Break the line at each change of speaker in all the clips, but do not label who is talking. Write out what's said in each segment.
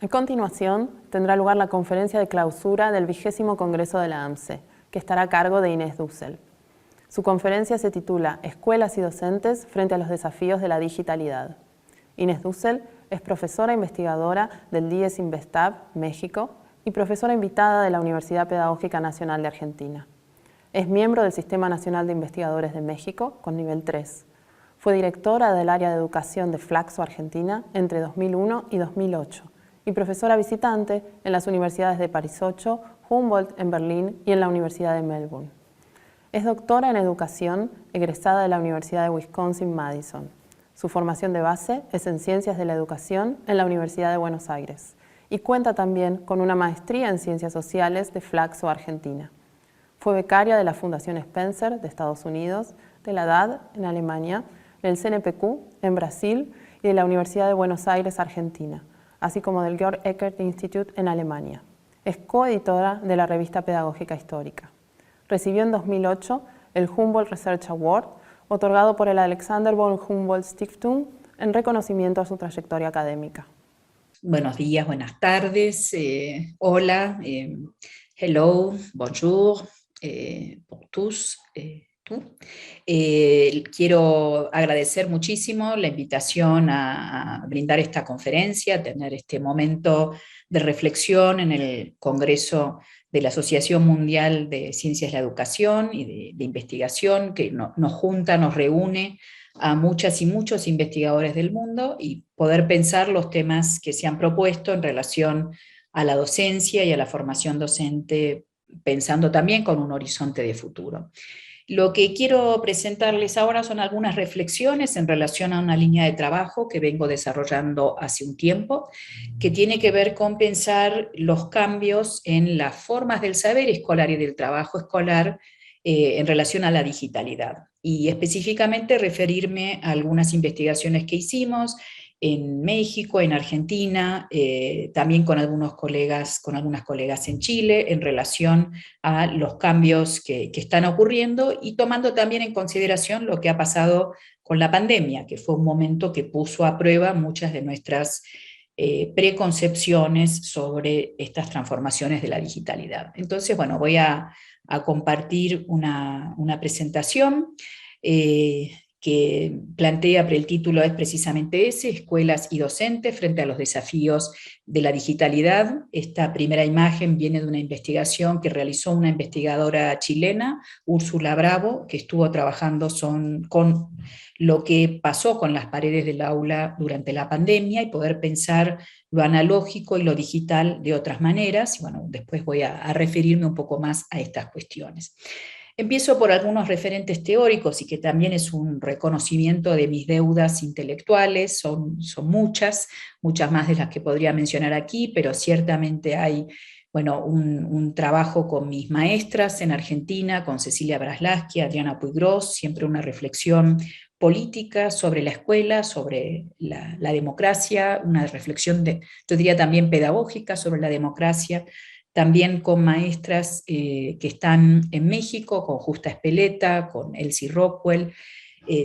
A continuación, tendrá lugar la conferencia de clausura del 20º Congreso de la AMSE, que estará a cargo de Inés Dussel. Su conferencia se titula Escuelas y docentes frente a los desafíos de la digitalidad. Inés Dussel es profesora investigadora del DIES Investab, México, y profesora invitada de la Universidad Pedagógica Nacional de Argentina. Es miembro del Sistema Nacional de Investigadores de México, con nivel 3. Fue directora del área de educación de Flaxo, Argentina, entre 2001 y 2008, y profesora visitante en las universidades de París 8, Humboldt en Berlín y en la Universidad de Melbourne. Es doctora en educación, egresada de la Universidad de Wisconsin-Madison. Su formación de base es en Ciencias de la Educación en la Universidad de Buenos Aires y cuenta también con una maestría en Ciencias Sociales de Flaxo, Argentina. Fue becaria de la Fundación Spencer de Estados Unidos, de la DAD en Alemania, del CNPq en Brasil y de la Universidad de Buenos Aires, Argentina, así como del Georg Eckert Institute en Alemania. Es coeditora de la revista Pedagógica Histórica. Recibió en 2008 el Humboldt Research Award, otorgado por el Alexander von Humboldt Stiftung en reconocimiento a su trayectoria académica.
Buenos días, buenas tardes, hola, hello, bonjour, pour tous, tú. Quiero agradecer muchísimo la invitación a brindar esta conferencia, a tener este momento de reflexión en el Congreso de la Asociación Mundial de Ciencias de la Educación y de Investigación, que nos junta, nos reúne a muchas y muchos investigadores del mundo y poder pensar los temas que se han propuesto en relación a la docencia y a la formación docente, pensando también con un horizonte de futuro. Lo que quiero presentarles ahora son algunas reflexiones en relación a una línea de trabajo que vengo desarrollando hace un tiempo, que tiene que ver con pensar los cambios en las formas del saber escolar y del trabajo escolar en relación a la digitalidad. Y específicamente referirme a algunas investigaciones que hicimos en México, en Argentina, también con algunas colegas en Chile, en relación a los cambios que están ocurriendo y tomando también en consideración lo que ha pasado con la pandemia, que fue un momento que puso a prueba muchas de nuestras preconcepciones sobre estas transformaciones de la digitalidad. Entonces, bueno, voy a compartir una presentación que plantea, pero el título es precisamente ese, Escuelas y docentes frente a los desafíos de la digitalidad. Esta primera imagen viene de una investigación que realizó una investigadora chilena, Úrsula Bravo, que estuvo trabajando con lo que pasó con las paredes del aula durante la pandemia y poder pensar lo analógico y lo digital de otras maneras. Y bueno, después voy a referirme un poco más a estas cuestiones. Empiezo por algunos referentes teóricos y que también es un reconocimiento de mis deudas intelectuales, son muchas más de las que podría mencionar aquí, pero ciertamente hay un trabajo con mis maestras en Argentina, con Cecilia Braslaski, Adriana Puigros, siempre una reflexión política sobre la escuela, sobre la democracia, una reflexión, yo diría también pedagógica sobre la democracia, también con maestras que están en México, con Justa Espeleta, con Elsie Rockwell,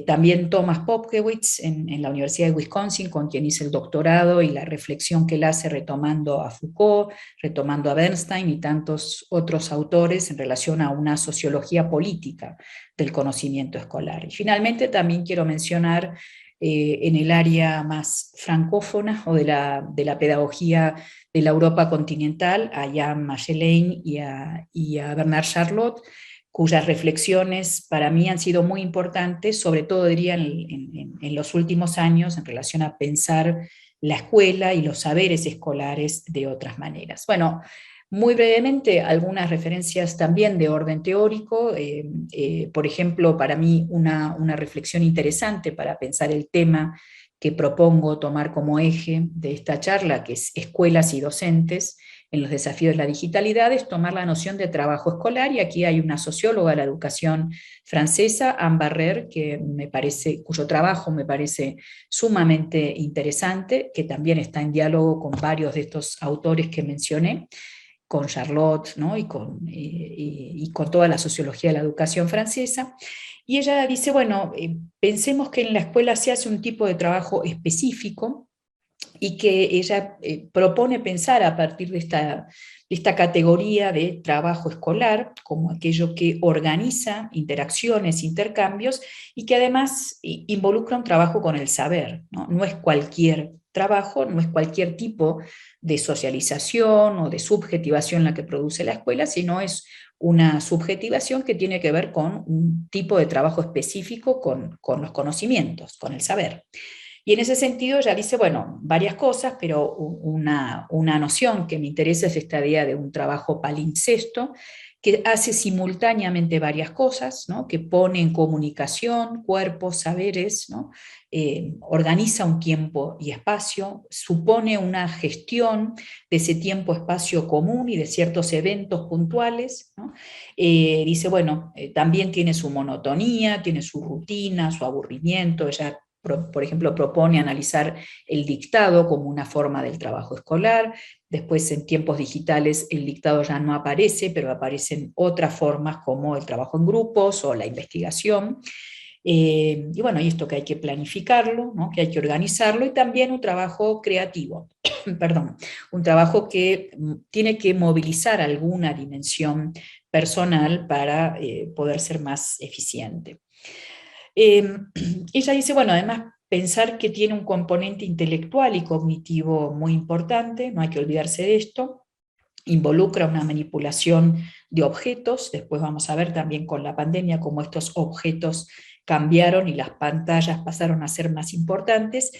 también Thomas Popkewitz en la Universidad de Wisconsin, con quien hice el doctorado, y la reflexión que él hace retomando a Foucault, retomando a Bernstein y tantos otros autores en relación a una sociología política del conocimiento escolar. Y finalmente también quiero mencionar en el área más francófona o de la pedagogía de la Europa continental, a Jan Magellan y a Bernard Charlotte, cuyas reflexiones para mí han sido muy importantes, sobre todo diría en los últimos años, en relación a pensar la escuela y los saberes escolares de otras maneras. Bueno, muy brevemente, algunas referencias también de orden teórico. Por ejemplo, para mí una reflexión interesante para pensar el tema que propongo tomar como eje de esta charla, que es escuelas y docentes en los desafíos de la digitalidad, es tomar la noción de trabajo escolar, y aquí hay una socióloga de la educación francesa, Anne Barrère, cuyo trabajo me parece sumamente interesante, que también está en diálogo con varios de estos autores que mencioné, con Charlotte, ¿no? y con toda la sociología de la educación francesa. Y ella dice, bueno, pensemos que en la escuela se hace un tipo de trabajo específico y que ella propone pensar a partir de esta categoría de trabajo escolar como aquello que organiza interacciones, intercambios y que además involucra un trabajo con el saber, ¿no? No es cualquier trabajo, no es cualquier tipo de socialización o de subjetivación la que produce la escuela, sino es una subjetivación que tiene que ver con un tipo de trabajo específico con los conocimientos, con el saber. Y en ese sentido ella dice, bueno, varias cosas, pero una noción que me interesa es esta idea de un trabajo palincesto, que hace simultáneamente varias cosas, ¿no? Que pone en comunicación cuerpos, saberes, ¿no? Organiza un tiempo y espacio, supone una gestión de ese tiempo-espacio común y de ciertos eventos puntuales, ¿no? Dice, bueno, también tiene su monotonía, tiene su rutina, su aburrimiento, ella por ejemplo, propone analizar el dictado como una forma del trabajo escolar. Después, en tiempos digitales, el dictado ya no aparece, pero aparecen otras formas como el trabajo en grupos o la investigación. Y bueno, y esto que hay que planificarlo, ¿no? Que hay que organizarlo, y también un trabajo creativo, perdón, un trabajo que tiene que movilizar alguna dimensión personal para poder ser más eficiente. Eh, Ella dice, bueno, además pensar que tiene un componente intelectual y cognitivo muy importante, no hay que olvidarse de esto, involucra una manipulación de objetos, después vamos a ver también con la pandemia cómo estos objetos cambiaron y las pantallas pasaron a ser más importantes,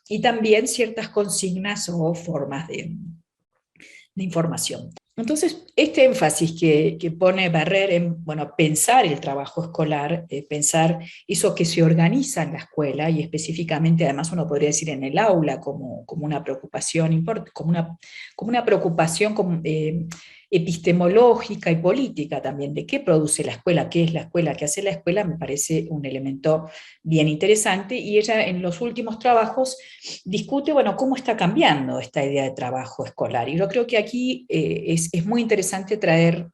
y también ciertas consignas o formas de información. Entonces, este énfasis que pone Barrer en, bueno, pensar el trabajo escolar, pensar eso que se organiza en la escuela, y específicamente, además uno podría decir en el aula, como una preocupación, como una preocupación epistemológica y política también, de qué produce la escuela, qué es la escuela, qué hace la escuela, me parece un elemento bien interesante, y ella en los últimos trabajos discute, bueno, cómo está cambiando esta idea de trabajo escolar. Y yo creo que aquí es muy interesante traer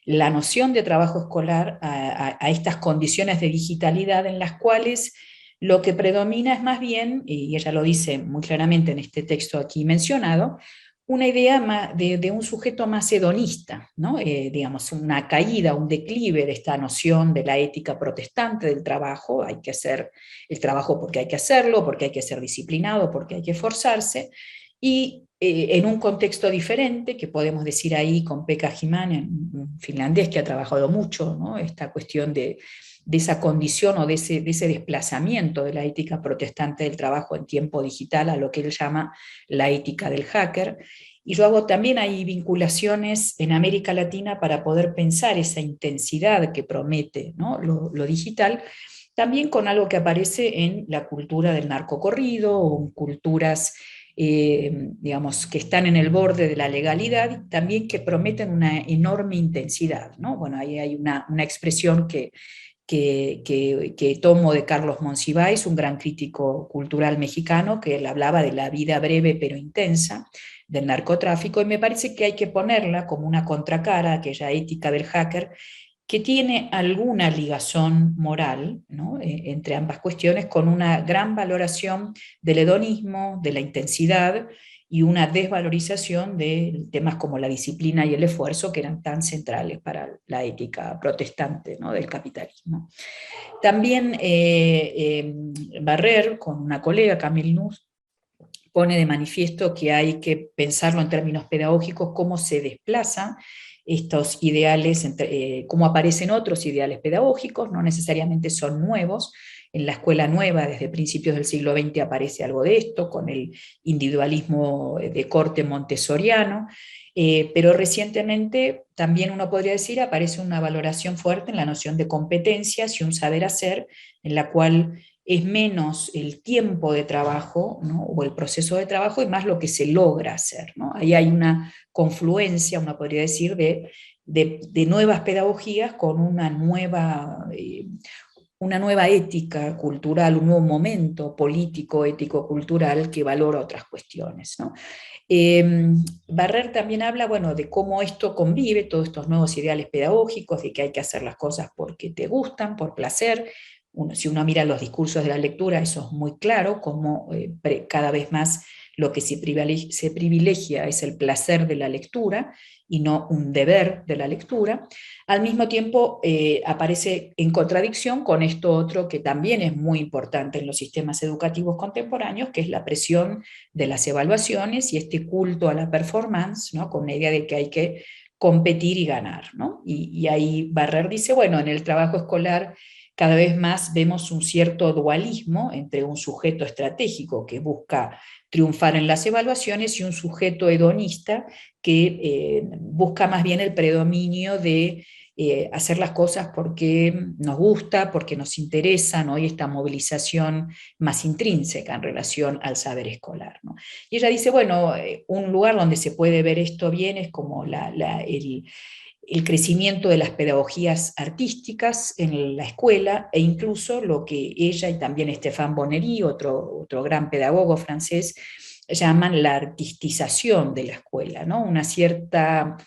la noción de trabajo escolar a estas condiciones de digitalidad en las cuales lo que predomina es más bien, y ella lo dice muy claramente en este texto aquí mencionado, una idea de un sujeto más hedonista, ¿no? Digamos, una caída, un declive de esta noción de la ética protestante del trabajo. Hay que hacer el trabajo porque hay que hacerlo, porque hay que ser disciplinado, porque hay que esforzarse, y en un contexto diferente, que podemos decir ahí con Pekka Himanen, un finlandés que ha trabajado mucho, ¿no? Esta cuestión de esa condición o de ese desplazamiento de la ética protestante del trabajo en tiempo digital a lo que él llama la ética del hacker. Y luego también hay vinculaciones en América Latina para poder pensar esa intensidad que promete, ¿no? Lo digital, también con algo que aparece en la cultura del narcocorrido o en culturas, digamos, que están en el borde de la legalidad, también que prometen una enorme intensidad, ¿no? Bueno, ahí hay una expresión que tomo de Carlos Monsiváis, un gran crítico cultural mexicano, que él hablaba de la vida breve pero intensa del narcotráfico, y me parece que hay que ponerla como una contracara a aquella ética del hacker que tiene alguna ligazón moral, ¿no? Entre ambas cuestiones, con una gran valoración del hedonismo, de la intensidad, y una desvalorización de temas como la disciplina y el esfuerzo, que eran tan centrales para la ética protestante, ¿no? Del capitalismo. También Barrer, con una colega, Camille Nuss, pone de manifiesto que hay que pensarlo en términos pedagógicos, cómo se desplazan estos ideales, cómo aparecen otros ideales pedagógicos, no necesariamente son nuevos. En la escuela nueva, desde principios del siglo XX, aparece algo de esto, con el individualismo de corte montessoriano, pero recientemente también uno podría decir aparece una valoración fuerte en la noción de competencias y un saber hacer, en la cual es menos el tiempo de trabajo, ¿no? O el proceso de trabajo, y más lo que se logra hacer, ¿no? Ahí hay una confluencia, uno podría decir, de nuevas pedagogías con una nueva ética cultural, un nuevo momento político, ético, cultural que valora otras cuestiones, ¿no? Barrer también habla, bueno, de cómo esto convive, todos estos nuevos ideales pedagógicos, de que hay que hacer las cosas porque te gustan, por placer. Si uno mira los discursos de la lectura, eso es muy claro, cómo cada vez más lo que se privilegia es el placer de la lectura y no un deber de la lectura, al mismo tiempo aparece en contradicción con esto otro que también es muy importante en los sistemas educativos contemporáneos, que es la presión de las evaluaciones y este culto a la performance, ¿no? Con la idea de que hay que competir y ganar, ¿no? Y ahí Barrer dice, bueno, en el trabajo escolar cada vez más vemos un cierto dualismo entre un sujeto estratégico que busca triunfar en las evaluaciones y un sujeto hedonista que busca más bien el predominio de hacer las cosas porque nos gusta, porque nos interesa, ¿no? Y esta movilización más intrínseca en relación al saber escolar, ¿no? Y ella dice, bueno, un lugar donde se puede ver esto bien es como el crecimiento de las pedagogías artísticas en la escuela e incluso lo que ella y también Stéphane Bonnery, otro gran pedagogo francés, llaman la artistización de la escuela, ¿no? Una cierta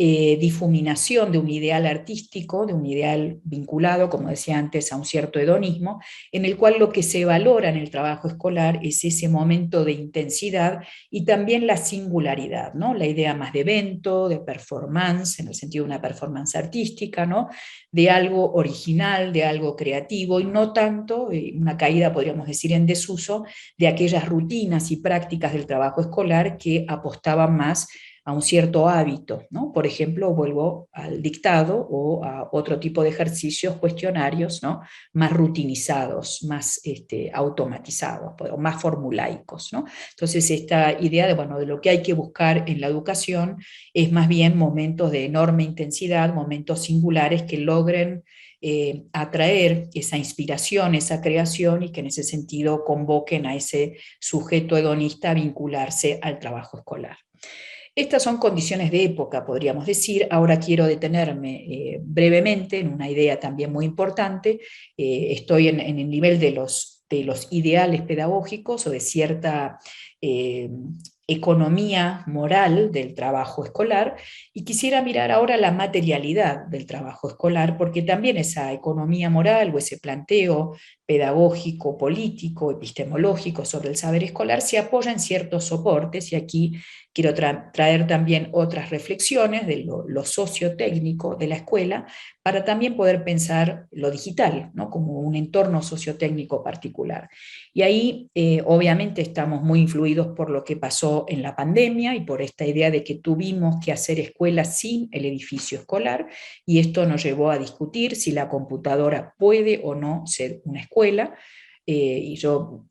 difuminación de un ideal artístico, de un ideal vinculado, como decía antes, a un cierto hedonismo, en el cual lo que se valora en el trabajo escolar es ese momento de intensidad y también la singularidad, ¿no? La idea más de evento, de performance, en el sentido de una performance artística, ¿no? De algo original, de algo creativo, y no tanto, una caída, podríamos decir, en desuso, de aquellas rutinas y prácticas del trabajo escolar que apostaban más a un cierto hábito, ¿no? Por ejemplo, vuelvo al dictado o a otro tipo de ejercicios, cuestionarios, ¿no? Más rutinizados, más automatizados, o más formulaicos, ¿no? Entonces esta idea de, bueno, de lo que hay que buscar en la educación es más bien momentos de enorme intensidad, momentos singulares que logren atraer esa inspiración, esa creación y que en ese sentido convoquen a ese sujeto hedonista a vincularse al trabajo escolar. Estas son condiciones de época, podríamos decir. Ahora quiero detenerme brevemente en una idea también muy importante. Estoy en el nivel de los ideales pedagógicos o de cierta economía moral del trabajo escolar, y quisiera mirar ahora la materialidad del trabajo escolar, porque también esa economía moral o ese planteo pedagógico, político, epistemológico sobre el saber escolar se apoya en ciertos soportes, y aquí quiero traer también otras reflexiones de lo sociotécnico de la escuela para también poder pensar lo digital, ¿no? Como un entorno sociotécnico particular. Y ahí obviamente estamos muy influidos por lo que pasó en la pandemia y por esta idea de que tuvimos que hacer escuela sin el edificio escolar, y esto nos llevó a discutir si la computadora puede o no ser una escuela. Y yo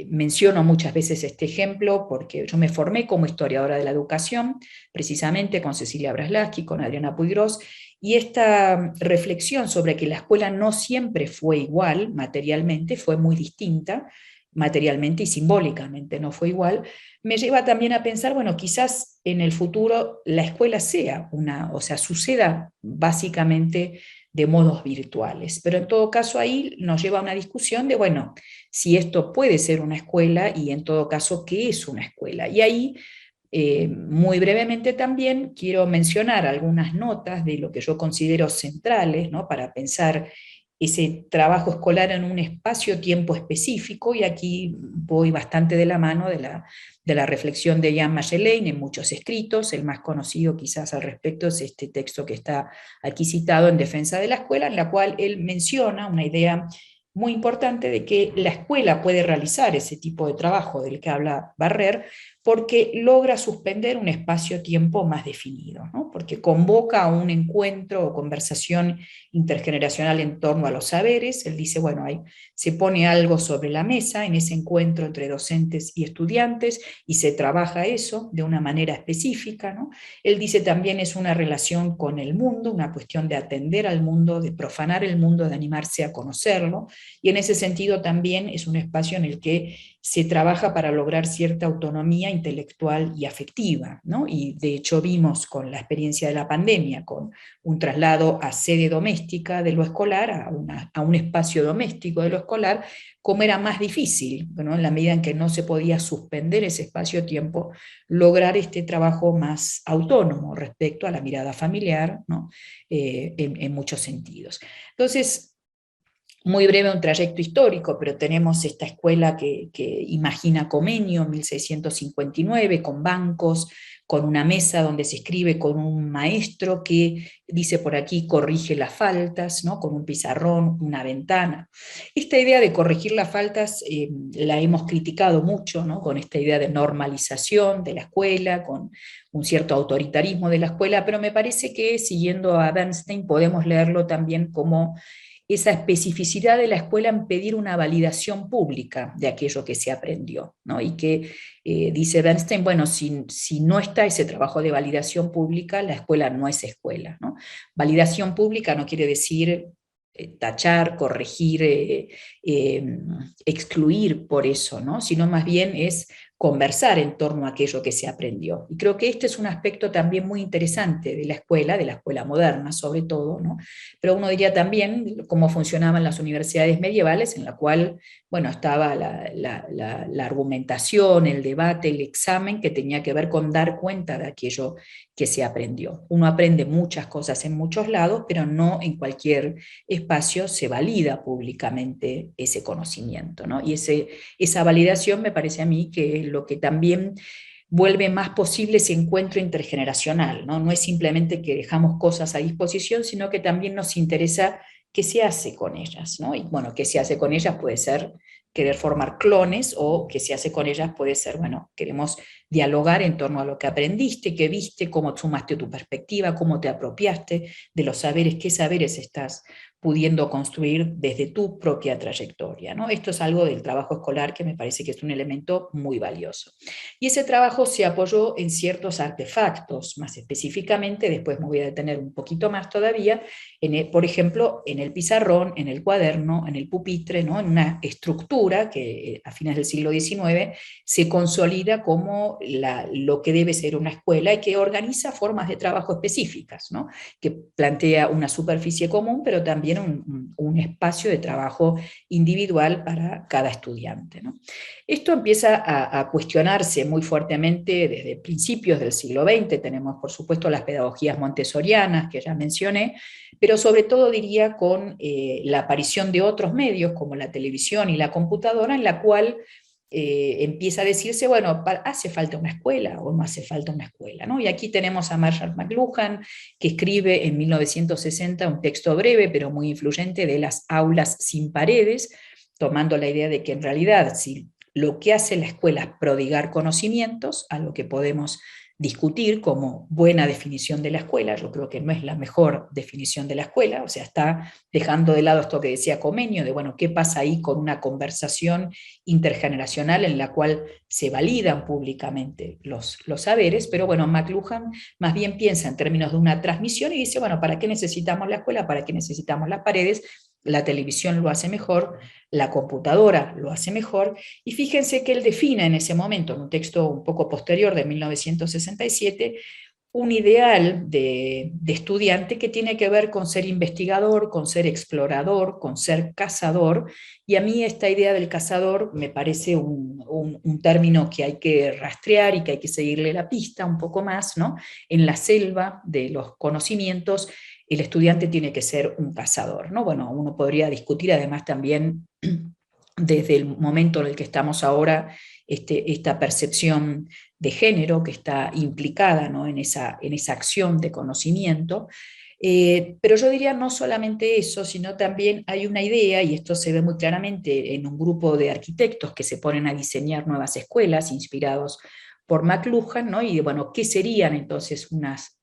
menciono muchas veces este ejemplo porque yo me formé como historiadora de la educación, precisamente con Cecilia Braslaski, con Adriana Puigros, y esta reflexión sobre que la escuela no siempre fue igual materialmente, fue muy distinta, materialmente y simbólicamente no fue igual, me lleva también a pensar, bueno, quizás en el futuro la escuela sea o sea, suceda básicamente de modos virtuales. Pero en todo caso ahí nos lleva a una discusión de, bueno, si esto puede ser una escuela y en todo caso, ¿qué es una escuela? Y ahí, muy brevemente también, quiero mencionar algunas notas de lo que yo considero centrales, ¿no? Para pensar ese trabajo escolar en un espacio-tiempo específico, y aquí voy bastante de la mano de la reflexión de Jan Magellan en muchos escritos. El más conocido quizás al respecto es este texto que está aquí citado, En defensa de la escuela, en la cual él menciona una idea muy importante de que la escuela puede realizar ese tipo de trabajo del que habla Barrer, porque logra suspender un espacio-tiempo más definido, ¿no? Porque convoca a un encuentro o conversación intergeneracional en torno a los saberes. Él dice, bueno, ahí se pone algo sobre la mesa en ese encuentro entre docentes y estudiantes y se trabaja eso de una manera específica, ¿no? Él dice también es una relación con el mundo, una cuestión de atender al mundo, de profanar el mundo, de animarse a conocerlo, y en ese sentido también es un espacio en el que se trabaja para lograr cierta autonomía intelectual y afectiva, ¿no? Y de hecho vimos con la experiencia de la pandemia, con un traslado a sede doméstica de lo escolar, a un espacio doméstico de lo escolar, cómo era más difícil, ¿no? En la medida en que no se podía suspender ese espacio-tiempo, lograr este trabajo más autónomo respecto a la mirada familiar, ¿no? En muchos sentidos. Entonces, muy breve un trayecto histórico, pero tenemos esta escuela que imagina Comenio, 1659, con bancos, con una mesa donde se escribe, con un maestro que dice por aquí corrige las faltas, ¿no? Con un pizarrón, una ventana. Esta idea de corregir las faltas la hemos criticado mucho, ¿no? Con esta idea de normalización de la escuela, con un cierto autoritarismo de la escuela, pero me parece que siguiendo a Bernstein podemos leerlo también como esa especificidad de la escuela en pedir una validación pública de aquello que se aprendió, ¿no? Y que dice Bernstein, bueno, si no está ese trabajo de validación pública, la escuela no es escuela, ¿no? Validación pública no quiere decir tachar, corregir, excluir por eso, ¿no? Sino más bien es conversar en torno a aquello que se aprendió. Y creo que este es un aspecto también muy interesante de la escuela moderna sobre todo, ¿no? Pero uno diría también cómo funcionaban las universidades medievales, en la cual, bueno, estaba la argumentación, el debate, el examen, que tenía que ver con dar cuenta de aquello que se aprendió. Uno aprende muchas cosas en muchos lados, pero no en cualquier espacio se valida públicamente ese conocimiento, ¿no? Y esa validación me parece a mí que es lo que también vuelve más posible ese encuentro intergeneracional, ¿no? No es simplemente que dejamos cosas a disposición, sino que también nos interesa qué se hace con ellas, ¿no? Y bueno, qué se hace con ellas puede ser querer formar clones, o qué se hace con ellas puede ser, bueno, queremos dialogar en torno a lo que aprendiste, qué viste, cómo sumaste tu perspectiva, cómo te apropiaste de los saberes, qué saberes estás pudiendo construir desde tu propia trayectoria, ¿no? Esto es algo del trabajo escolar que me parece que es un elemento muy valioso. Y ese trabajo se apoyó en ciertos artefactos, más específicamente, después me voy a detener un poquito más todavía, por ejemplo, en el pizarrón, en el cuaderno, en el pupitre, ¿no? En una estructura que a fines del siglo XIX se consolida como lo que debe ser una escuela y que organiza formas de trabajo específicas, ¿no? Que plantea una superficie común, pero también un espacio de trabajo individual para cada estudiante, ¿no? Esto empieza a cuestionarse muy fuertemente desde principios del siglo XX. Tenemos, por supuesto, las pedagogías montessorianas, que ya mencioné, pero sobre todo diría con la aparición de otros medios como la televisión y la computadora, en la cual empieza a decirse, bueno, ¿hace falta una escuela o no hace falta una escuela? ¿No? Y aquí tenemos a Marshall McLuhan, que escribe en 1960 un texto breve pero muy influyente de las aulas sin paredes, tomando la idea de que en realidad si lo que hace la escuela es prodigar conocimientos, a lo que podemos discutir como buena definición de la escuela. Yo creo que no es la mejor definición de la escuela, o sea, está dejando de lado esto que decía Comenio, de bueno, ¿qué pasa ahí con una conversación intergeneracional en la cual se validan públicamente los saberes? Pero bueno, McLuhan más bien piensa en términos de una transmisión y dice, bueno, ¿para qué necesitamos la escuela? ¿Para qué necesitamos las paredes? La televisión lo hace mejor, la computadora lo hace mejor, y fíjense que él define en ese momento, en un texto un poco posterior de 1967, un ideal de estudiante que tiene que ver con ser investigador, con ser explorador, con ser cazador, y a mí esta idea del cazador me parece un término que hay que rastrear y que hay que seguirle la pista un poco más, ¿no? En la selva de los conocimientos, el estudiante tiene que ser un cazador, ¿no? Bueno, uno podría discutir además también desde el momento en el que estamos ahora, esta percepción de género que está implicada, ¿no? en esa acción de conocimiento. Pero yo diría no solamente eso, sino también hay una idea, y esto se ve muy claramente en un grupo de arquitectos que se ponen a diseñar nuevas escuelas inspirados por McLuhan, ¿no? Y bueno, ¿qué serían entonces unas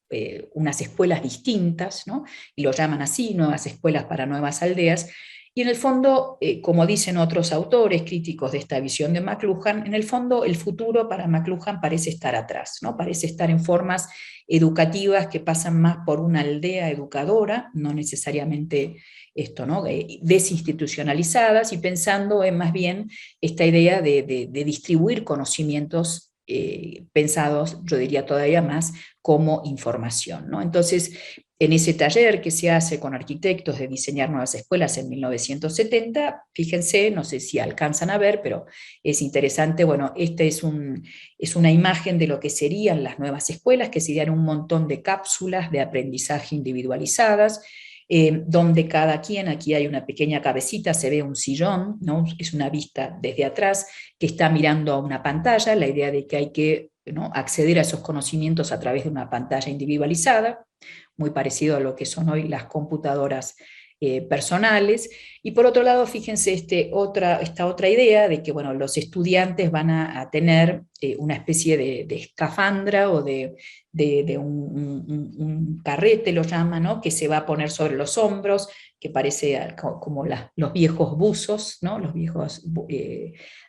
escuelas distintas, ¿no? Y lo llaman así, nuevas escuelas para nuevas aldeas? Y en el fondo, como dicen otros autores críticos de esta visión de McLuhan, en el fondo el futuro para McLuhan parece estar atrás, ¿no? Parece estar en formas educativas que pasan más por una aldea educadora, no necesariamente esto, ¿no? Desinstitucionalizadas, y pensando en más bien esta idea de distribuir conocimientos pensados, yo diría todavía más, como información, ¿no? Entonces, en ese taller que se hace con arquitectos de diseñar nuevas escuelas en 1970, fíjense, no sé si alcanzan a ver, pero es interesante, bueno, esta es una imagen de lo que serían las nuevas escuelas, que serían un montón de cápsulas de aprendizaje individualizadas. donde cada quien, aquí hay una pequeña cabecita, se ve un sillón, ¿no? Es una vista desde atrás que está mirando a una pantalla, la idea de que hay que, ¿no?, acceder a esos conocimientos a través de una pantalla individualizada, muy parecido a lo que son hoy las computadoras personales. Y por otro lado, fíjense esta otra idea de que, bueno, los estudiantes van a tener una especie de escafandra o de un carrete, lo llaman, ¿no?, que se va a poner sobre los hombros, que parece como los viejos buzos, ¿no?, los viejos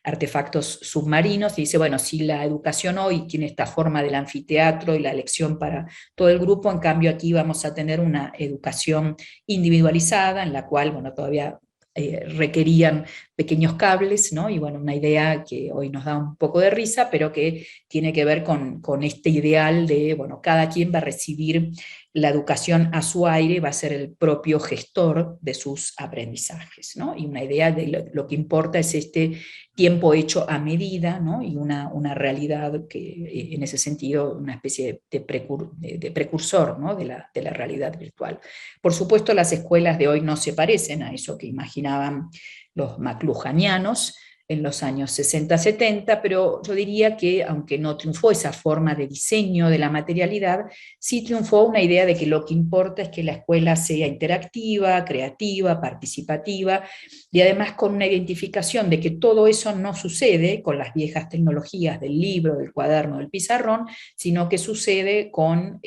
artefactos submarinos, y dice, bueno, si la educación hoy tiene esta forma del anfiteatro y la lección para todo el grupo, en cambio aquí vamos a tener una educación individualizada, en la cual, bueno, todavía requerían pequeños cables, ¿no? Y bueno, una idea que hoy nos da un poco de risa, pero que tiene que ver con este ideal de, bueno, cada quien va a recibir la educación a su aire, va a ser el propio gestor de sus aprendizajes, ¿no? Y una idea de lo que importa es este tiempo hecho a medida, ¿no? Y una realidad que, en ese sentido, una especie de precursor, ¿no?, de la realidad virtual. Por supuesto, las escuelas de hoy no se parecen a eso que imaginaban los McLuhanianos en los años 60-70, pero yo diría que, aunque no triunfó esa forma de diseño de la materialidad, sí triunfó una idea de que lo que importa es que la escuela sea interactiva, creativa, participativa, y además con una identificación de que todo eso no sucede con las viejas tecnologías del libro, del cuaderno, del pizarrón, sino que sucede con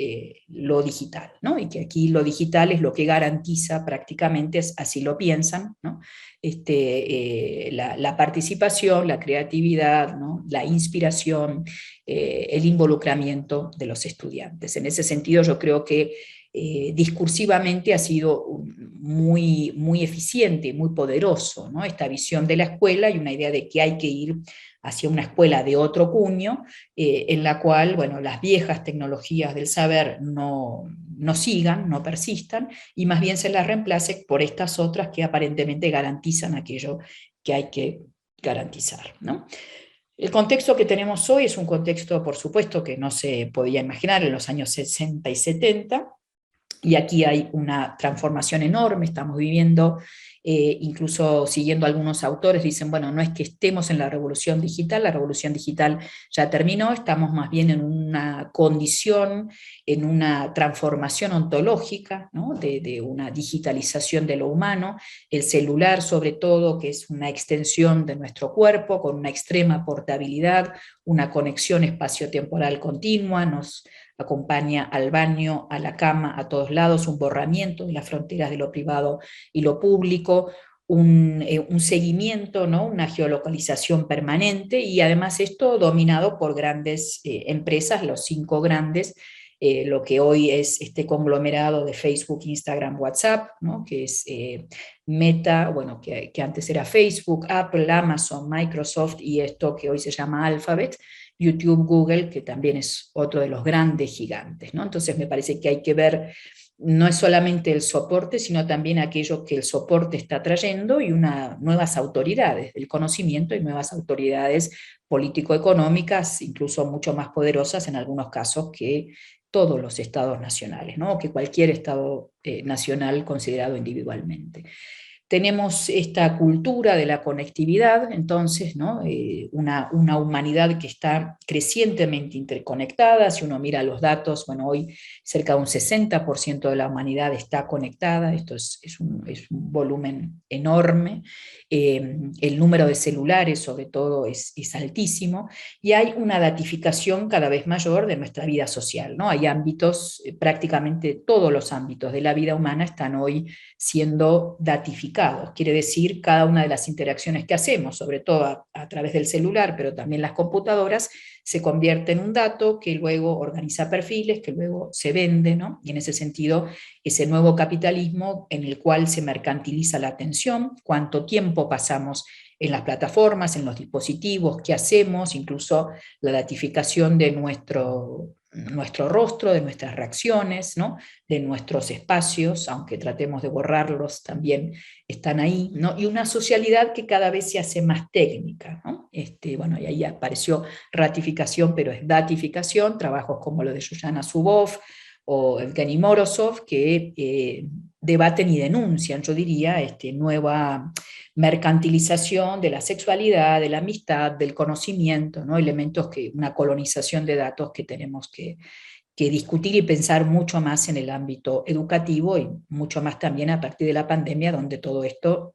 lo digital, ¿no? Y que aquí lo digital es lo que garantiza prácticamente, así lo piensan, ¿no?, la participación, la creatividad, ¿no?, la inspiración, el involucramiento de los estudiantes. En ese sentido, yo creo que discursivamente ha sido muy, muy eficiente y muy poderoso, ¿no?, esta visión de la escuela y una idea de que hay que ir hacia una escuela de otro cuño, en la cual, bueno, las viejas tecnologías del saber no sigan, no persistan, y más bien se las reemplace por estas otras que aparentemente garantizan aquello que hay que garantizar, ¿no? El contexto que tenemos hoy es un contexto, por supuesto, que no se podía imaginar en los años 60 y 70, y aquí hay una transformación enorme, estamos viviendo, incluso siguiendo algunos autores, dicen, bueno, no es que estemos en la revolución digital ya terminó, estamos más bien en una condición, en una transformación ontológica, ¿no?, de una digitalización de lo humano, el celular sobre todo, que es una extensión de nuestro cuerpo, con una extrema portabilidad, una conexión espaciotemporal continua, nos acompaña al baño, a la cama, a todos lados, un borramiento de las fronteras de lo privado y lo público, un seguimiento, ¿no?, una geolocalización permanente, y además esto dominado por grandes empresas, los 5 grandes, lo que hoy es este conglomerado de Facebook, Instagram, WhatsApp, ¿no?, que es Meta, bueno, que antes era Facebook, Apple, Amazon, Microsoft, y esto que hoy se llama Alphabet, YouTube, Google, que también es otro de los grandes gigantes, ¿no? Entonces me parece que hay que ver, no es solamente el soporte, sino también aquello que el soporte está trayendo, y nuevas autoridades del conocimiento y nuevas autoridades político-económicas, incluso mucho más poderosas en algunos casos que todos los estados nacionales, ¿no?, que cualquier estado nacional considerado individualmente. Tenemos esta cultura de la conectividad, entonces, ¿no?, una humanidad que está crecientemente interconectada. Si uno mira los datos, bueno, hoy cerca de un 60% de la humanidad está conectada, esto es un volumen enorme, el número de celulares sobre todo es altísimo, y hay una datificación cada vez mayor de nuestra vida social, ¿no? Hay ámbitos, prácticamente todos los ámbitos de la vida humana están hoy siendo datificados, quiere decir cada una de las interacciones que hacemos, sobre todo a través del celular, pero también las computadoras, se convierte en un dato que luego organiza perfiles, que luego se vende, ¿no? Y en ese sentido, ese nuevo capitalismo en el cual se mercantiliza la atención, cuánto tiempo pasamos en las plataformas, en los dispositivos, qué hacemos, incluso la datificación de nuestro rostro, de nuestras reacciones, ¿no?, de nuestros espacios, aunque tratemos de borrarlos, también están ahí, ¿no? Y una socialidad que cada vez se hace más técnica, ¿no? Bueno, y ahí apareció ratificación, pero es datificación, trabajos como lo de Shoshana Zuboff o Evgeny Morozov, que debaten y denuncian, yo diría, nueva mercantilización de la sexualidad, de la amistad, del conocimiento, ¿no? Elementos que, una colonización de datos que tenemos que discutir y pensar mucho más en el ámbito educativo y mucho más también a partir de la pandemia, donde todo esto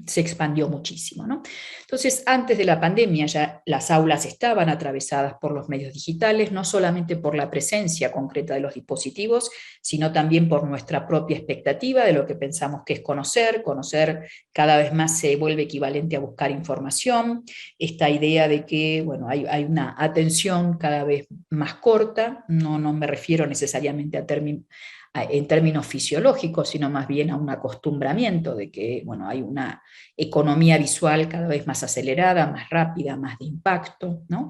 se expandió muchísimo, ¿no? Entonces, antes de la pandemia ya las aulas estaban atravesadas por los medios digitales, no solamente por la presencia concreta de los dispositivos, sino también por nuestra propia expectativa de lo que pensamos que es conocer. Conocer cada vez más se vuelve equivalente a buscar información, esta idea de que, bueno, hay una atención cada vez más corta, no me refiero necesariamente en términos fisiológicos, sino más bien a un acostumbramiento de que, bueno, hay una economía visual cada vez más acelerada, más rápida, más de impacto, ¿no?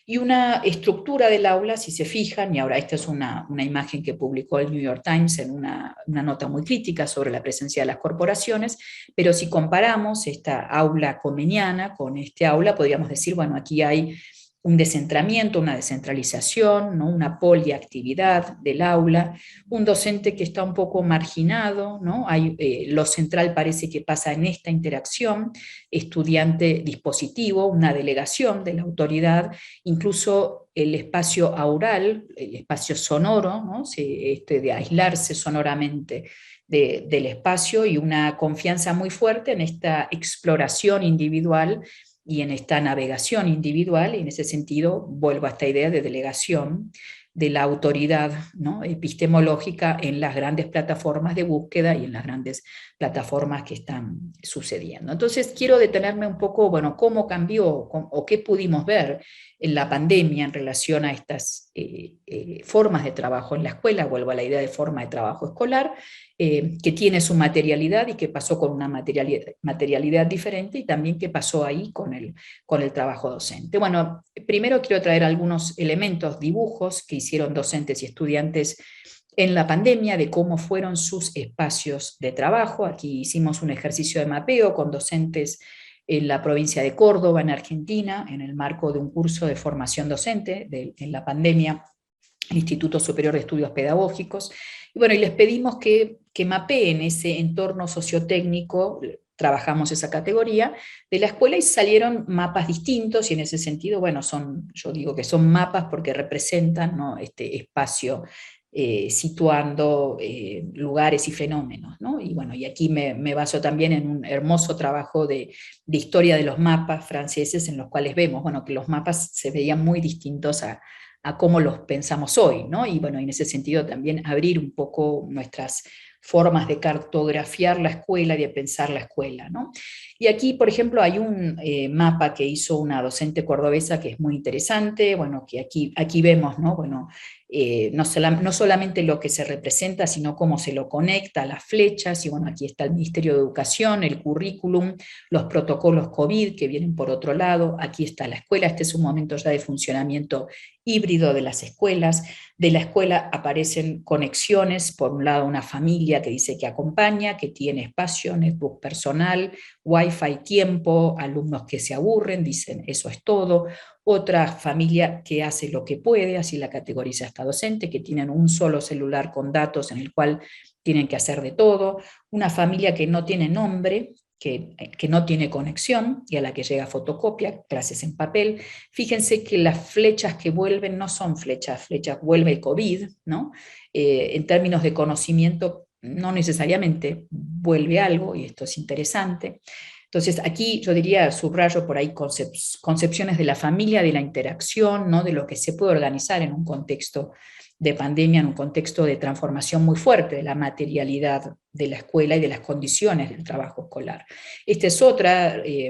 Y una estructura del aula, si se fijan, y ahora esta es una imagen que publicó el New York Times en una nota muy crítica sobre la presencia de las corporaciones, pero si comparamos esta aula comeniana con este aula, podríamos decir, bueno, aquí hay un descentramiento, una descentralización, ¿no? Una poliactividad del aula, un docente que está un poco marginado, ¿no? Lo central parece que pasa en esta interacción estudiante-dispositivo, una delegación de la autoridad, incluso el espacio aural, el espacio sonoro, ¿no? De aislarse sonoramente del espacio y una confianza muy fuerte en esta exploración individual y en esta navegación individual, y en ese sentido vuelvo a esta idea de delegación de la autoridad, ¿no? Epistemológica en las grandes plataformas de búsqueda y en las grandes plataformas que están sucediendo. Entonces quiero detenerme un poco, bueno, cómo cambió o qué pudimos ver en la pandemia en relación a estas formas de trabajo en la escuela. Vuelvo a la idea de forma de trabajo escolar, que tiene su materialidad y que pasó con una materialidad diferente, y también qué pasó ahí con el trabajo docente. Bueno, primero quiero traer algunos elementos, dibujos que hicieron docentes y estudiantes en la pandemia de cómo fueron sus espacios de trabajo. Aquí hicimos un ejercicio de mapeo con docentes en la provincia de Córdoba, en Argentina, en el marco de un curso de formación docente en la pandemia, el Instituto Superior de Estudios Pedagógicos. Y bueno, y les pedimos que mapeen ese entorno sociotécnico, trabajamos esa categoría de la escuela y salieron mapas distintos, y en ese sentido, bueno, yo digo que son mapas porque representan, ¿no? Este espacio situando lugares y fenómenos, ¿no? Y bueno, y aquí me baso también en un hermoso trabajo de historia de los mapas franceses, en los cuales vemos, bueno, que los mapas se veían muy distintos a cómo los pensamos hoy, ¿no? Y bueno, en ese sentido también abrir un poco nuestras formas de cartografiar la escuela y de pensar la escuela, ¿no? Y aquí, por ejemplo, hay un mapa que hizo una docente cordobesa que es muy interesante, bueno, que aquí vemos, ¿no? Bueno, no solamente lo que se representa, sino cómo se lo conecta, las flechas, y bueno, aquí está el Ministerio de Educación, el currículum, los protocolos COVID que vienen por otro lado, aquí está la escuela, este es un momento ya de funcionamiento híbrido de las escuelas. De la escuela aparecen conexiones, por un lado una familia que dice que acompaña, que tiene espacio, netbook personal, wifi, tiempo, alumnos que se aburren, dicen eso es todo. Otra familia que hace lo que puede, así la categoriza esta docente, que tienen un solo celular con datos en el cual tienen que hacer de todo. Una familia que no tiene nombre, que no tiene conexión y a la que llega fotocopia, clases en papel. Fíjense que las flechas que vuelven no son flechas vuelve el COVID, ¿no? En términos de conocimiento no necesariamente vuelve algo, y esto es interesante. Entonces aquí yo diría, subrayo por ahí concepciones de la familia, de la interacción, ¿no? De lo que se puede organizar en un contexto de pandemia, en un contexto de transformación muy fuerte de la materialidad de la escuela y de las condiciones del trabajo escolar. Este es otro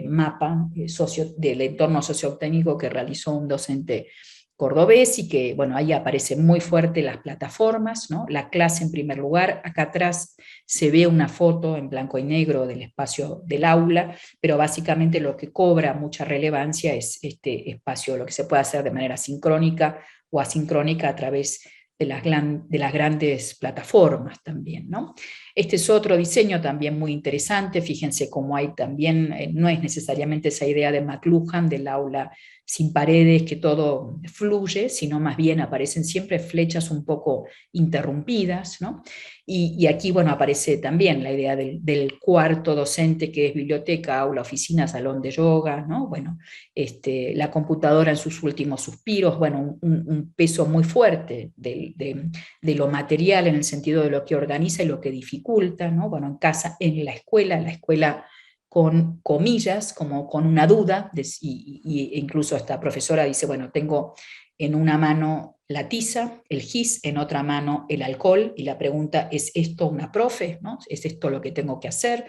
mapa del entorno sociotécnico que realizó un docente cordobés, y que, bueno, ahí aparecen muy fuerte las plataformas, ¿no? La clase en primer lugar, acá atrás se ve una foto en blanco y negro del espacio del aula, pero básicamente lo que cobra mucha relevancia es este espacio, lo que se puede hacer de manera sincrónica o asincrónica a través de las grandes plataformas también, ¿no? Este es otro diseño también muy interesante, fíjense cómo hay también, no es necesariamente esa idea de McLuhan del aula sin paredes, que todo fluye, sino más bien aparecen siempre flechas un poco interrumpidas, ¿no? Y aquí, bueno, aparece también la idea del cuarto docente, que es biblioteca, aula, oficina, salón de yoga, ¿no? Bueno, la computadora en sus últimos suspiros, bueno, un peso muy fuerte de lo material en el sentido de lo que organiza y lo que dificulta, ¿no? Bueno, en casa, en la escuela con comillas, como con una duda, y incluso esta profesora dice, bueno, tengo en una mano la tiza, el gis, en otra mano el alcohol, y la pregunta, ¿es esto una profe? ¿No? ¿Es esto lo que tengo que hacer?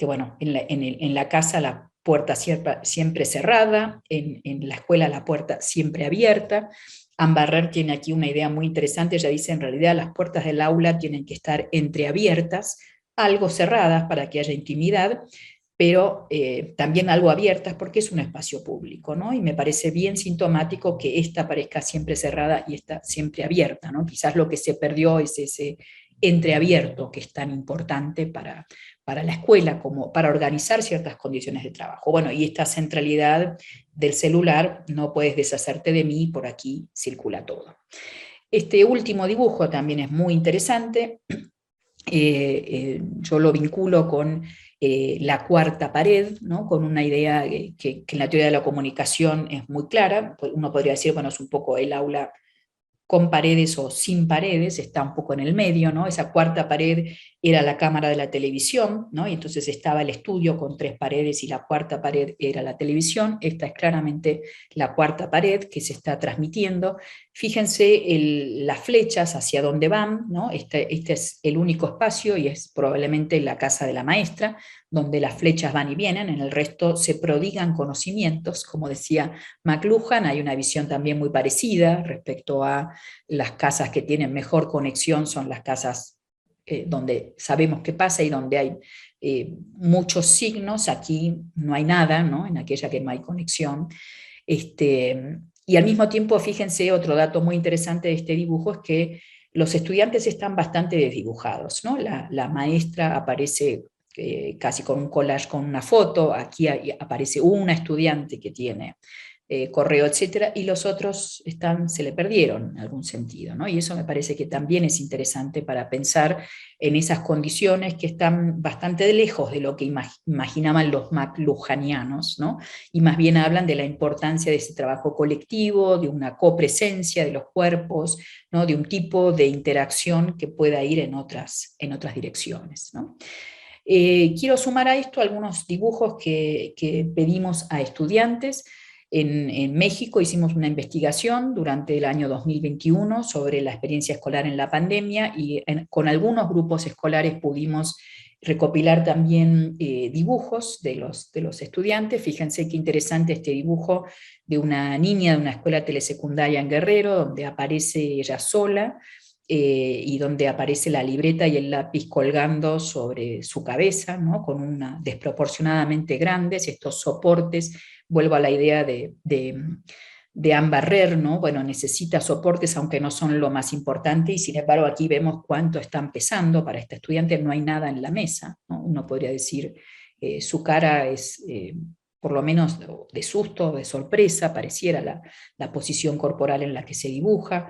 Bueno, en la casa la puerta siempre cerrada, en la escuela la puerta siempre abierta. Anne Barrer tiene aquí una idea muy interesante, ella dice, en realidad las puertas del aula tienen que estar entreabiertas, algo cerradas para que haya intimidad, pero también algo abiertas porque es un espacio público, ¿no? Y me parece bien sintomático que esta parezca siempre cerrada y esta siempre abierta, ¿no? Quizás lo que se perdió es ese entreabierto que es tan importante para la escuela como para organizar ciertas condiciones de trabajo. Bueno, y esta centralidad del celular, no puedes deshacerte de mí, por aquí circula todo. Este último dibujo también es muy interesante. Yo lo vinculo con la cuarta pared, ¿no? Con una idea que en la teoría de la comunicación es muy clara. Uno podría decir, bueno, es un poco el aula con paredes o sin paredes, está un poco en el medio, ¿no? Esa cuarta pared era la cámara de la televisión, ¿no? Y entonces estaba el estudio con 3 paredes y la cuarta pared era la televisión. Esta es claramente la cuarta pared que se está transmitiendo. Fíjense las flechas hacia dónde van, ¿no? Este es el único espacio y es probablemente la casa de la maestra, donde las flechas van y vienen, en el resto se prodigan conocimientos, como decía McLuhan. Hay una visión también muy parecida respecto a las casas que tienen mejor conexión, son las casas donde sabemos qué pasa y donde hay muchos signos. Aquí no hay nada, ¿no? En aquella que no hay conexión. Y al mismo tiempo, fíjense, otro dato muy interesante de este dibujo es que los estudiantes están bastante desdibujados, ¿no? La maestra aparece casi con un collage con una foto, aquí aparece una estudiante que tiene correo, etcétera, y los otros se le perdieron en algún sentido, ¿no? Y eso me parece que también es interesante para pensar en esas condiciones que están bastante lejos de lo que imaginaban los McLuhanianos, ¿no? Y más bien hablan de la importancia de ese trabajo colectivo, de una copresencia de los cuerpos, ¿no? De un tipo de interacción que pueda ir en otras direcciones, ¿no? Quiero sumar a esto algunos dibujos que pedimos a estudiantes. En México hicimos una investigación durante el año 2021 sobre la experiencia escolar en la pandemia y con algunos grupos escolares pudimos recopilar también dibujos de los estudiantes. Fíjense qué interesante este dibujo de una niña de una escuela telesecundaria en Guerrero, donde aparece ella sola, y donde aparece la libreta y el lápiz colgando sobre su cabeza, ¿no? Con una desproporcionadamente grandes, estos soportes. Vuelvo a la idea de Anne Barrer, ¿no? Bueno, necesita soportes aunque no son lo más importante, y sin embargo aquí vemos cuánto están pesando para este estudiante. No hay nada en la mesa, ¿no? Uno podría decir, su cara es por lo menos de susto, de sorpresa, pareciera la posición corporal en la que se dibuja.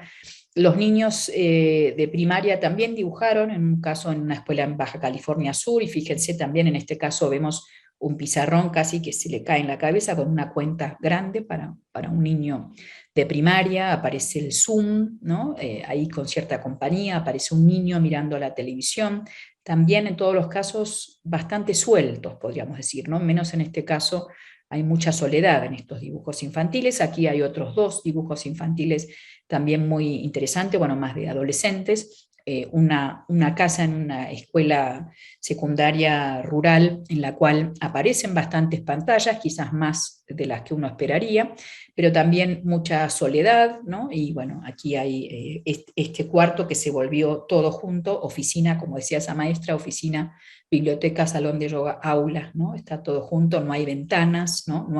Los niños de primaria también dibujaron, en un caso en una escuela en Baja California Sur, y fíjense también en este caso vemos un pizarrón casi que se le cae en la cabeza con una cuenta grande para un niño de primaria. Aparece el Zoom, ¿no? Ahí con cierta compañía, aparece un niño mirando la televisión. También en todos los casos bastante sueltos, podríamos decir, ¿no? Menos en este caso hay mucha soledad en estos dibujos infantiles. Aquí hay otros 2 dibujos infantiles también muy interesantes, bueno, más de adolescentes. Una casa en una escuela secundaria rural en la cual aparecen bastantes pantallas, quizás más de las que uno esperaría, pero también mucha soledad, ¿no? Y bueno, aquí hay este cuarto que se volvió todo junto, oficina, como decía esa maestra, oficina, biblioteca, salón de yoga, aula, ¿no? Está todo junto, no hay ventanas, ¿no? No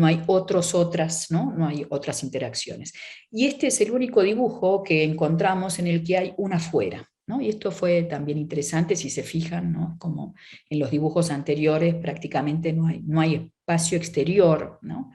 hay otras, ¿no? No hay otras interacciones. Y este es el único dibujo que encontramos en el que hay una fuera, ¿no? Y esto fue también interesante, si se fijan, ¿no? Como en los dibujos anteriores prácticamente no hay espacio exterior, ¿no?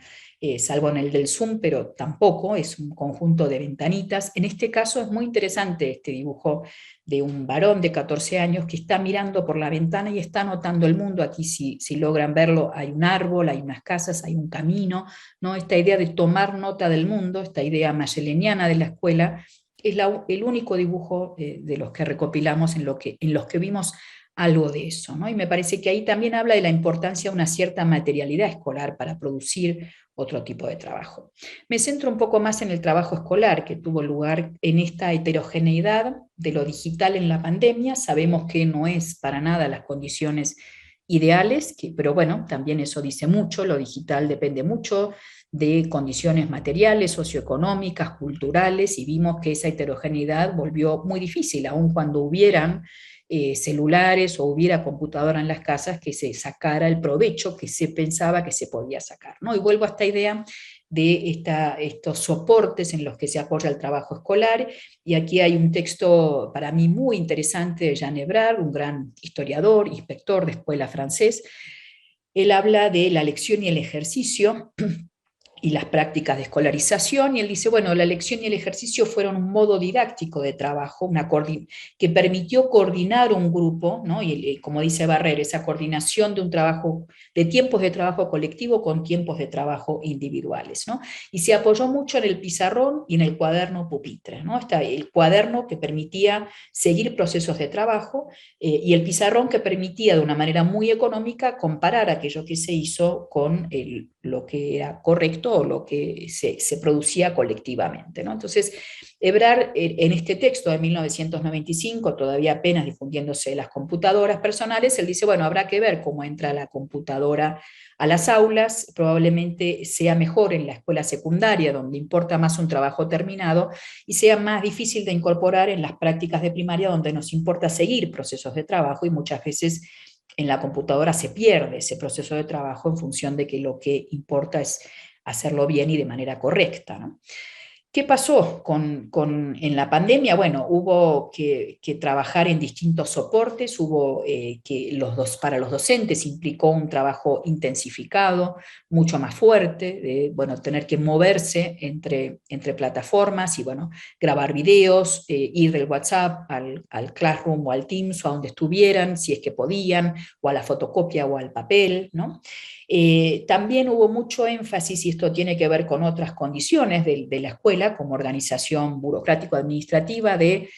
salvo en el del Zoom, pero tampoco, es un conjunto de ventanitas. En este caso es muy interesante este dibujo de un varón de 14 años que está mirando por la ventana y está notando el mundo. Aquí si logran verlo, hay un árbol, hay unas casas, hay un camino, ¿no? Esta idea de tomar nota del mundo, esta idea magellaniana de la escuela, es el único dibujo de los que recopilamos en los que vimos algo de eso, ¿no? Y me parece que ahí también habla de la importancia de una cierta materialidad escolar para producir otro tipo de trabajo. Me centro un poco más en el trabajo escolar que tuvo lugar en esta heterogeneidad de lo digital en la pandemia. Sabemos que no es para nada las condiciones ideales, pero bueno, también eso dice mucho, lo digital depende mucho de condiciones materiales, socioeconómicas, culturales, y vimos que esa heterogeneidad volvió muy difícil, aun cuando hubieran celulares o hubiera computadora en las casas, que se sacara el provecho que se pensaba que se podía sacar, ¿no? Y vuelvo a esta idea de estos soportes en los que se apoya el trabajo escolar, y aquí hay un texto para mí muy interesante de Jean Ebrard, un gran historiador, inspector de escuela francés. Él habla de la lección y el ejercicio y las prácticas de escolarización, y él dice, bueno, la lección y el ejercicio fueron un modo didáctico de trabajo, que permitió coordinar un grupo, ¿no? Y como dice Barrera, esa coordinación de un trabajo, de tiempos de trabajo colectivo con tiempos de trabajo individuales, ¿no? Y se apoyó mucho en el pizarrón y en el cuaderno pupitre, ¿no? Está el cuaderno que permitía seguir procesos de trabajo, y el pizarrón que permitía de una manera muy económica comparar aquello que se hizo con lo que era correcto o lo que se producía colectivamente, ¿no? Entonces, Ebrard, en este texto de 1995, todavía apenas difundiéndose las computadoras personales, él dice, bueno, habrá que ver cómo entra la computadora a las aulas, probablemente sea mejor en la escuela secundaria, donde importa más un trabajo terminado, y sea más difícil de incorporar en las prácticas de primaria, donde nos importa seguir procesos de trabajo, y muchas veces en la computadora se pierde ese proceso de trabajo en función de que lo que importa es hacerlo bien y de manera correcta, ¿no? ¿Qué pasó en la pandemia? Bueno, hubo que trabajar en distintos soportes, hubo para los docentes implicó un trabajo intensificado, mucho más fuerte, de bueno, tener que moverse entre plataformas y bueno, grabar videos, ir del WhatsApp al Classroom o al Teams o a donde estuvieran, si es que podían, o a la fotocopia o al papel, ¿no? También hubo mucho énfasis, y esto tiene que ver con otras condiciones de la escuela, como organización burocrático-administrativa, de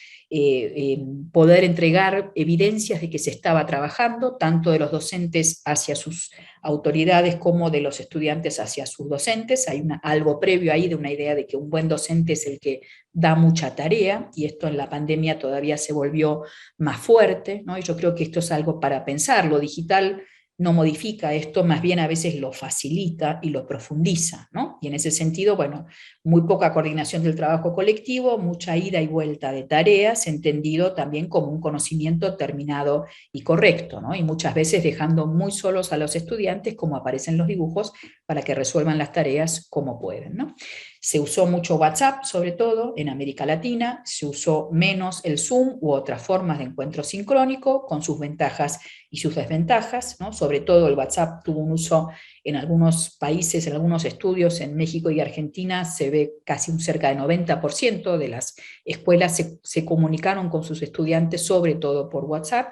poder entregar evidencias de que se estaba trabajando, tanto de los docentes hacia sus autoridades como de los estudiantes hacia sus docentes. Hay algo previo ahí de una idea de que un buen docente es el que da mucha tarea, y esto en la pandemia todavía se volvió más fuerte, ¿no? Y yo creo que esto es algo para pensar. Lo digital no modifica esto, más bien a veces lo facilita y lo profundiza, ¿no? Y en ese sentido, bueno, muy poca coordinación del trabajo colectivo, mucha ida y vuelta de tareas, entendido también como un conocimiento terminado y correcto, ¿no? Y muchas veces dejando muy solos a los estudiantes, como aparecen en los dibujos, para que resuelvan las tareas como pueden, ¿no? Se usó mucho WhatsApp, sobre todo en América Latina, se usó menos el Zoom u otras formas de encuentro sincrónico, con sus ventajas y sus desventajas, ¿no? Sobre todo el WhatsApp tuvo un uso en algunos países, en algunos estudios, en México y Argentina, se ve casi un cerca de 90% de las escuelas se comunicaron con sus estudiantes, sobre todo por WhatsApp,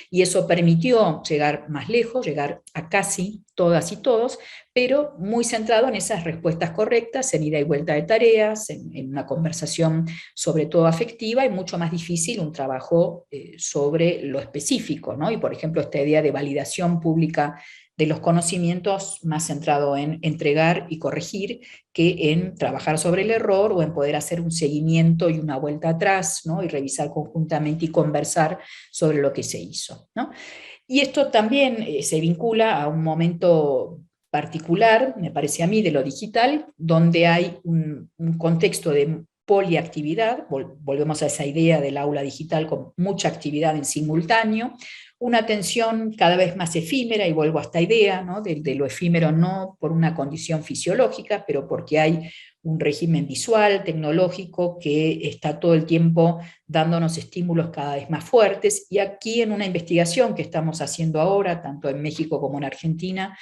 y eso permitió llegar más lejos, llegar a casi todas y todos, pero muy centrado en esas respuestas correctas, en ida y vuelta de tareas, en una conversación sobre todo afectiva, y mucho más difícil un trabajo sobre lo específico, ¿no? Y por ejemplo esta idea de validación pública de los conocimientos, más centrado en entregar y corregir que en trabajar sobre el error o en poder hacer un seguimiento y una vuelta atrás, ¿no? Y revisar conjuntamente y conversar sobre lo que se hizo, ¿no? Y esto también se vincula a un momento particular, me parece a mí, de lo digital, donde hay un contexto de poliactividad, volvemos a esa idea del aula digital con mucha actividad en simultáneo, una atención cada vez más efímera, y vuelvo a esta idea, ¿no? de lo efímero, no por una condición fisiológica, pero porque hay un régimen visual, tecnológico, que está todo el tiempo dándonos estímulos cada vez más fuertes. Y aquí en una investigación que estamos haciendo ahora, tanto en México como en Argentina,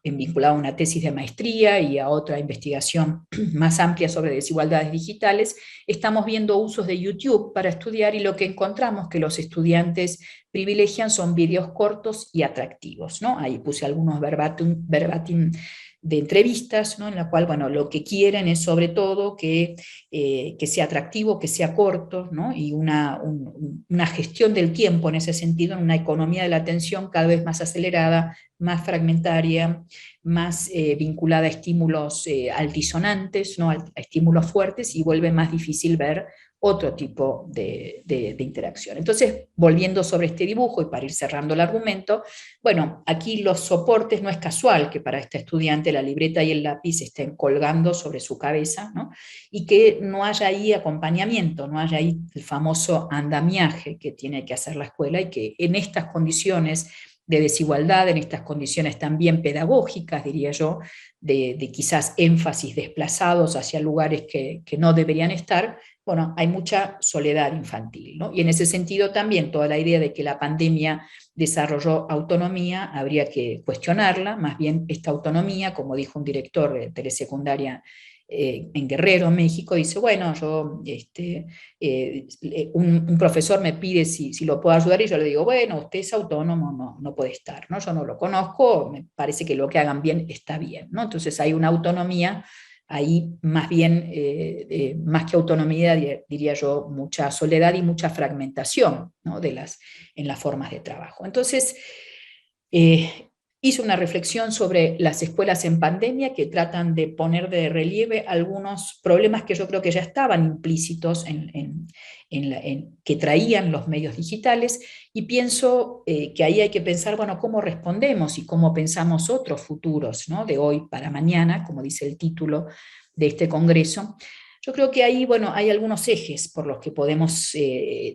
vinculado a una tesis de maestría y a otra investigación más amplia sobre desigualdades digitales, estamos viendo usos de YouTube para estudiar y lo que encontramos que los estudiantes privilegian son videos cortos y atractivos, ¿no? Ahí puse algunos verbatim de entrevistas, ¿no? En la cual, bueno, lo que quieren es sobre todo que sea atractivo, que sea corto, ¿no? Y una gestión del tiempo en ese sentido, en una economía de la atención cada vez más acelerada, más fragmentaria, más vinculada a estímulos altisonantes, ¿no? A estímulos fuertes, y vuelve más difícil ver otro tipo de interacción. Entonces, volviendo sobre este dibujo y para ir cerrando el argumento, bueno, aquí los soportes, no es casual que para este estudiante la libreta y el lápiz estén colgando sobre su cabeza, ¿no? Y que no haya ahí acompañamiento, no haya ahí el famoso andamiaje que tiene que hacer la escuela, y que en estas condiciones de desigualdad, en estas condiciones también pedagógicas, diría yo, de quizás énfasis desplazados hacia lugares que no deberían estar, bueno, hay mucha soledad infantil, ¿no? Y en ese sentido también toda la idea de que la pandemia desarrolló autonomía, habría que cuestionarla, más bien esta autonomía, como dijo un director de telesecundaria en Guerrero, México, dice, bueno, yo, un profesor me pide si lo puedo ayudar, y yo le digo, bueno, usted es autónomo, no puede estar, ¿no? Yo no lo conozco, me parece que lo que hagan bien está bien, ¿no? Entonces hay una autonomía ahí, más bien, más que autonomía, diría yo, mucha soledad y mucha fragmentación, ¿no? En las formas de trabajo. Entonces, hice una reflexión sobre las escuelas en pandemia que tratan de poner de relieve algunos problemas que yo creo que ya estaban implícitos que traían los medios digitales, y pienso que ahí hay que pensar, bueno, cómo respondemos y cómo pensamos otros futuros, ¿no? De hoy para mañana, como dice el título de este congreso. Yo creo que ahí, bueno, hay algunos ejes por los que podemos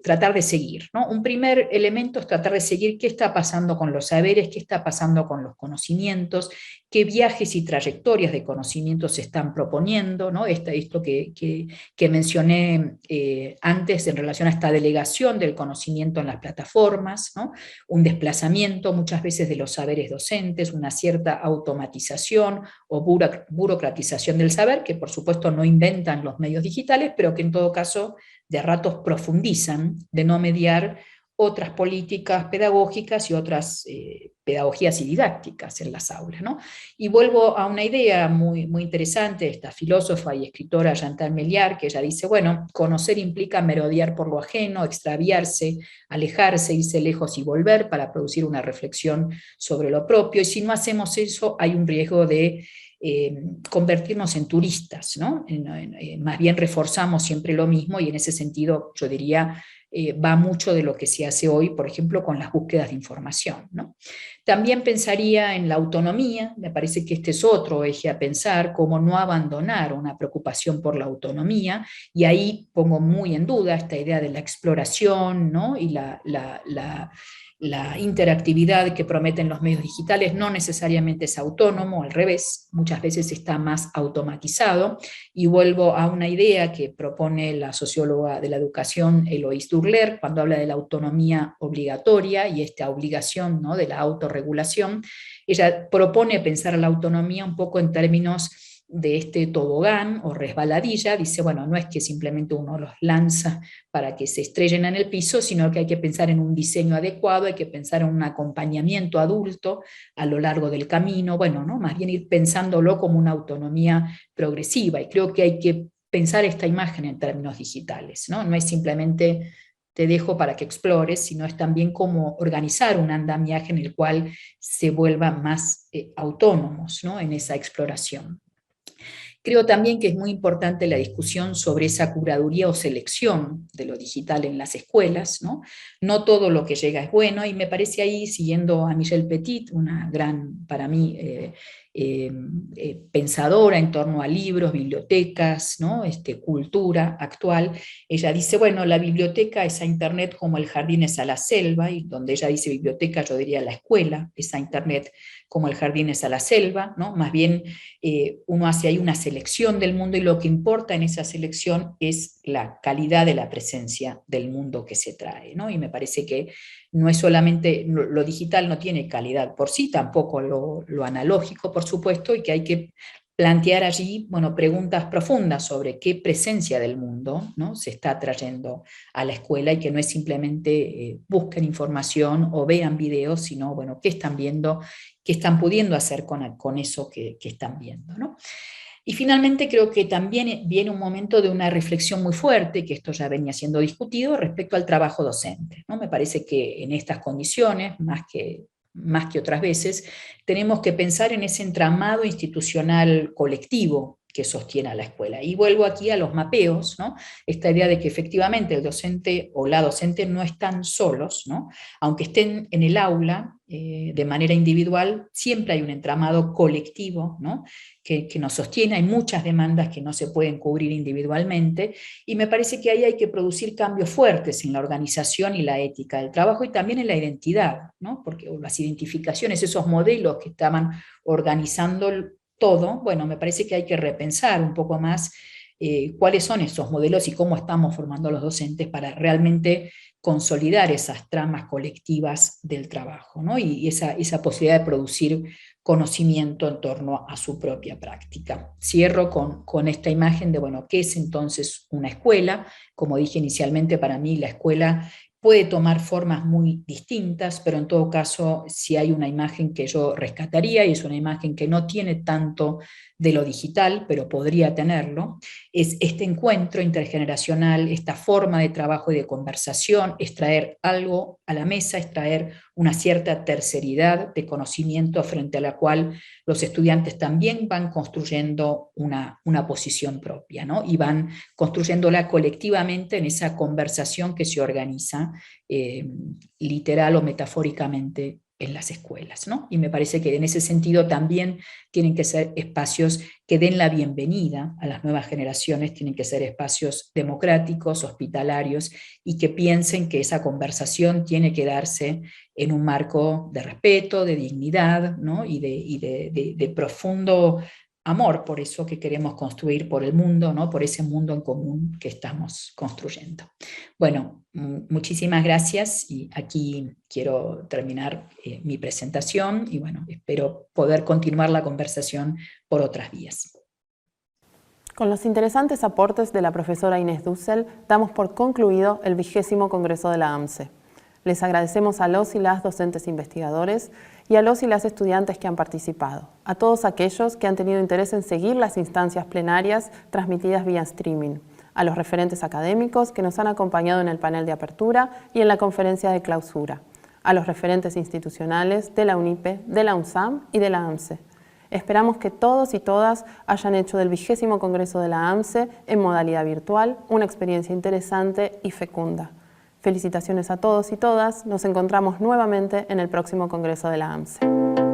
tratar de seguir, ¿no? Un primer elemento es tratar de seguir qué está pasando con los saberes, qué está pasando con los conocimientos, qué viajes y trayectorias de conocimientos se están proponiendo, ¿no? Esto que mencioné antes en relación a esta delegación del conocimiento en las plataformas, ¿no? Un desplazamiento muchas veces de los saberes docentes, una cierta automatización o burocratización del saber, que por supuesto no inventan los medios digitales, pero que en todo caso de ratos profundizan de no mediar otras políticas pedagógicas y otras pedagogías y didácticas en las aulas, ¿no? Y vuelvo a una idea muy, muy interesante de esta filósofa y escritora Chantal Meliard, que ella dice, bueno, conocer implica merodear por lo ajeno, extraviarse, alejarse, irse lejos y volver para producir una reflexión sobre lo propio, y si no hacemos eso hay un riesgo de convertirnos en turistas, ¿no? Más bien reforzamos siempre lo mismo, y en ese sentido yo diría va mucho de lo que se hace hoy, por ejemplo, con las búsquedas de información, ¿no? También pensaría en la autonomía, me parece que este es otro eje a pensar, cómo no abandonar una preocupación por la autonomía, y ahí pongo muy en duda esta idea de la exploración, ¿no? Y la interactividad que prometen los medios digitales no necesariamente es autónomo, al revés, muchas veces está más automatizado, y vuelvo a una idea que propone la socióloga de la educación Eloise Durler cuando habla de la autonomía obligatoria y esta obligación, ¿no? De la autorregulación. Ella propone pensar la autonomía un poco en términos de este tobogán o resbaladilla. Dice, bueno, no es que simplemente uno los lanza para que se estrellen en el piso, sino que hay que pensar en un diseño adecuado, hay que pensar en un acompañamiento adulto a lo largo del camino, bueno, ¿no? Más bien ir pensándolo como una autonomía progresiva, y creo que hay que pensar esta imagen en términos digitales, ¿no? No es simplemente te dejo para que explores, sino es también como organizar un andamiaje en el cual se vuelvan más autónomos, ¿no? En esa exploración. Creo también que es muy importante la discusión sobre esa curaduría o selección de lo digital en las escuelas, ¿no? No todo lo que llega es bueno, y me parece ahí, siguiendo a Michelle Petit, una gran, para mí, pensadora en torno a libros, bibliotecas, ¿no? Cultura actual. Ella dice, bueno, la biblioteca es a Internet como el jardín es a la selva, y donde ella dice biblioteca, yo diría la escuela es a Internet como el jardín es a la selva, ¿no? Más bien uno hace ahí una selección del mundo, y lo que importa en esa selección es la calidad de la presencia del mundo que se trae, ¿no? Y me parece que no es solamente, lo digital no tiene calidad por sí, tampoco lo analógico, por supuesto, y que hay que plantear allí, bueno, preguntas profundas sobre qué presencia del mundo, ¿no? Se está trayendo a la escuela, y que no es simplemente busquen información o vean videos, sino, bueno, qué están viendo, qué están pudiendo hacer con eso que están viendo, ¿no? Y finalmente creo que también viene un momento de una reflexión muy fuerte, que esto ya venía siendo discutido, respecto al trabajo docente, ¿no? Me parece que en estas condiciones, más que otras veces, tenemos que pensar en ese entramado institucional colectivo que sostiene a la escuela. Y vuelvo aquí a los mapeos, ¿no? Esta idea de que efectivamente el docente o la docente no están solos, ¿no? Aunque estén en el aula de manera individual, siempre hay un entramado colectivo, ¿no? que nos sostiene. Hay muchas demandas que no se pueden cubrir individualmente, y me parece que ahí hay que producir cambios fuertes en la organización y la ética del trabajo, y también en la identidad, ¿no? Porque las identificaciones, esos modelos que estaban organizando todo, bueno, me parece que hay que repensar un poco más cuáles son esos modelos y cómo estamos formando a los docentes para realmente consolidar esas tramas colectivas del trabajo, ¿no? Y esa posibilidad de producir conocimiento en torno a su propia práctica. Cierro con esta imagen de, bueno, ¿qué es entonces una escuela? Como dije inicialmente, para mí la escuela puede tomar formas muy distintas, pero en todo caso, si hay una imagen que yo rescataría, y es una imagen que no tiene tanto de lo digital, pero podría tenerlo, es este encuentro intergeneracional, esta forma de trabajo y de conversación, es traer algo a la mesa, es traer una cierta terceridad de conocimiento frente a la cual los estudiantes también van construyendo una posición propia, ¿no? Y van construyéndola colectivamente en esa conversación que se organiza literal o metafóricamente en las escuelas, ¿no? Y me parece que en ese sentido también tienen que ser espacios que den la bienvenida a las nuevas generaciones, tienen que ser espacios democráticos, hospitalarios, y que piensen que esa conversación tiene que darse en un marco de respeto, de dignidad, ¿no? y de profundo amor por eso que queremos construir, por el mundo, ¿no? Por ese mundo en común que estamos construyendo. Bueno, muchísimas gracias, y aquí quiero terminar mi presentación, y bueno, espero poder continuar la conversación por otras vías.
Con los interesantes aportes de la profesora Inés Dussel, damos por concluido el 20º Congreso de la AMSE. Les agradecemos a los y las docentes investigadores y a los y las estudiantes que han participado, a todos aquellos que han tenido interés en seguir las instancias plenarias transmitidas vía streaming, a los referentes académicos que nos han acompañado en el panel de apertura y en la conferencia de clausura, a los referentes institucionales de la UNIPE, de la UNSAM y de la AMSE. Esperamos que todos y todas hayan hecho del 20º Congreso de la AMSE en modalidad virtual una experiencia interesante y fecunda. Felicitaciones a todos y todas. Nos encontramos nuevamente en el próximo Congreso de la AMSE.